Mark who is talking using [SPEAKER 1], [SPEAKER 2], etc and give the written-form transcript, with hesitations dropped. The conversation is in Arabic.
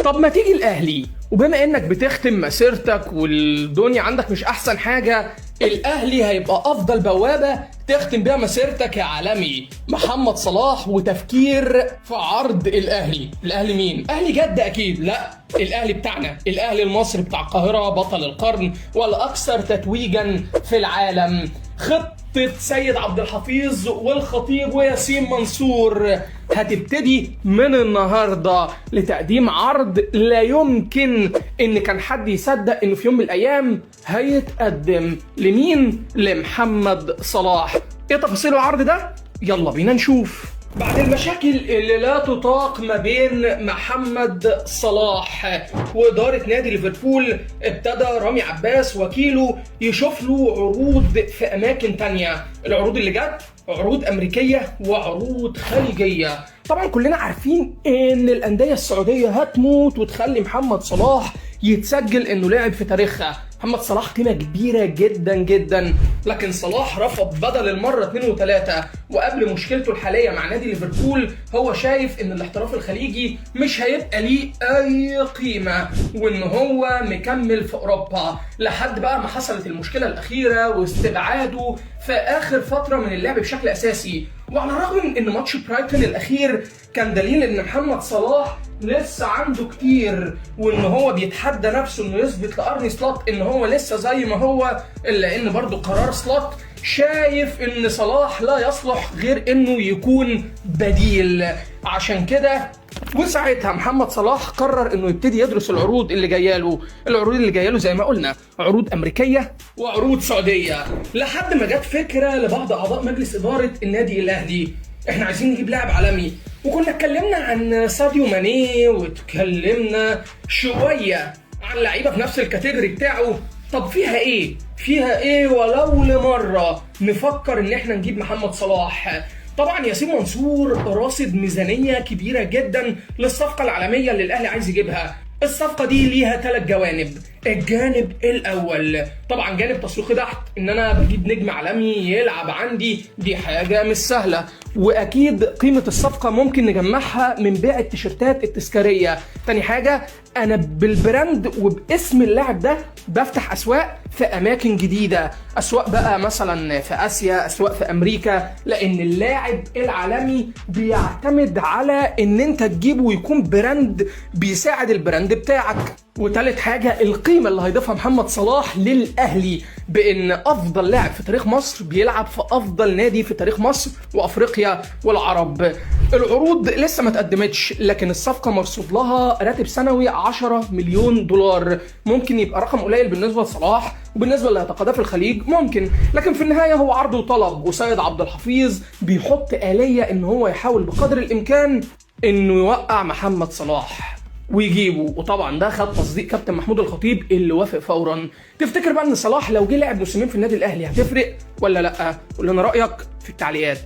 [SPEAKER 1] طب ما تيجي الاهلي، وبما انك بتختم مسيرتك والدنيا عندك مش احسن حاجه، الاهلي هيبقى افضل بوابه تختم بيها مسيرتك يا عالمي. محمد صلاح وتفكير في عرض الاهلي مين؟ اهلي جده اكيد؟ لا، الاهلي بتاعنا، الاهلي المصري بتاع القاهره، بطل القرن والاكثر تتويجا في العالم. خطة سيد عبد الحفيظ والخطيب وياسين منصور هتبتدي من النهارده لتقديم عرض لا يمكن ان كان حد يصدق انه في يوم من الايام هيتقدم لمين؟ لمحمد صلاح. ايه تفاصيل العرض ده؟ يلا بينا نشوف. بعد المشاكل اللي لا تطاق ما بين محمد صلاح وإدارة نادي ليفربول، ابتدى رامي عباس وكيله يشوف له عروض في أماكن تانية. العروض اللي جت عروض أمريكية وعروض خليجية. طبعا كلنا عارفين إن الأندية السعودية هتموت وتخلي محمد صلاح يتسجل إنه لاعب في تاريخها. محمد صلاح قيمة كبيرة جدا جدا، لكن صلاح رفض بدل المرة 2 و3. وقبل مشكلته الحالية مع نادي ليفربول هو شايف ان الاحتراف الخليجي مش هيبقى ليه اي قيمة، وان هو مكمل في اوروبا لحد بقى ما حصلت المشكلة الاخيرة واستبعاده في اخر فترة من اللعب بشكل اساسي. وعلى الرغم من ان ماتش برايتون الاخير كان دليل ان محمد صلاح لسه عنده كتير وان هو بيتحدى نفسه انه يثبت لارني سلوت ان هو لسه زي ما هو، الا ان برضه قرار سلوت شايف ان صلاح لا يصلح غير انه يكون بديل. عشان كده وساعتها محمد صلاح قرر انه يبتدي يدرس العروض اللي جايه له. العروض اللي جايه له زي ما قلنا عروض امريكيه وعروض سعوديه، لحد ما جت فكره لبعض اعضاء مجلس اداره النادي الاهلي، احنا عايزين نجيب لاعب عالمي. وكنا اتكلمنا عن ساديو ماني واتكلمنا شويه عن لعيبه في نفس الكاتيجوري بتاعه. طب فيها ايه ولو لمره نفكر ان احنا نجيب محمد صلاح؟ طبعا ياسين منصور راصد ميزانيه كبيره جدا للصفقه العالميه اللي الاهلي عايز يجيبها. الصفقه دي ليها 3 جوانب. الجانب الاول طبعا جانب تسويقي بحت، ان انا بجيب نجم عالمي يلعب عندي، دي حاجه مش سهله. واكيد قيمه الصفقه ممكن نجمعها من بيع التيشيرتات التذكاريه. تاني حاجه، انا بالبراند وباسم اللاعب ده بفتح اسواق في اماكن جديده، اسواق بقى مثلا في اسيا، اسواق في امريكا، لان اللاعب العالمي بيعتمد على ان انت تجيبه ويكون براند بيساعد البراند بتاعك. وتالت حاجة القيمة اللي هيضيفها محمد صلاح للأهلي، بأن أفضل لاعب في تاريخ مصر بيلعب في أفضل نادي في تاريخ مصر وأفريقيا والعرب. العروض لسه ما تقدمتش، لكن الصفقة مرصود لها راتب سنوي 10 مليون دولار. ممكن يبقى رقم قليل بالنسبة لصلاح وبالنسبة اللي هيتقاضاه في الخليج ممكن، لكن في النهاية هو عرض وطلب، وسيد عبد الحفيظ بيحط آلية إن هو يحاول بقدر الإمكان إنه يوقع محمد صلاح ويجيبه. وطبعا ده خد تصديق كابتن محمود الخطيب اللي وافق فورا. تفتكر بقى ان صلاح لو جه لعب موسمين في النادي الاهلي هتفرق ولا لا؟ قول لنا رايك في التعليقات.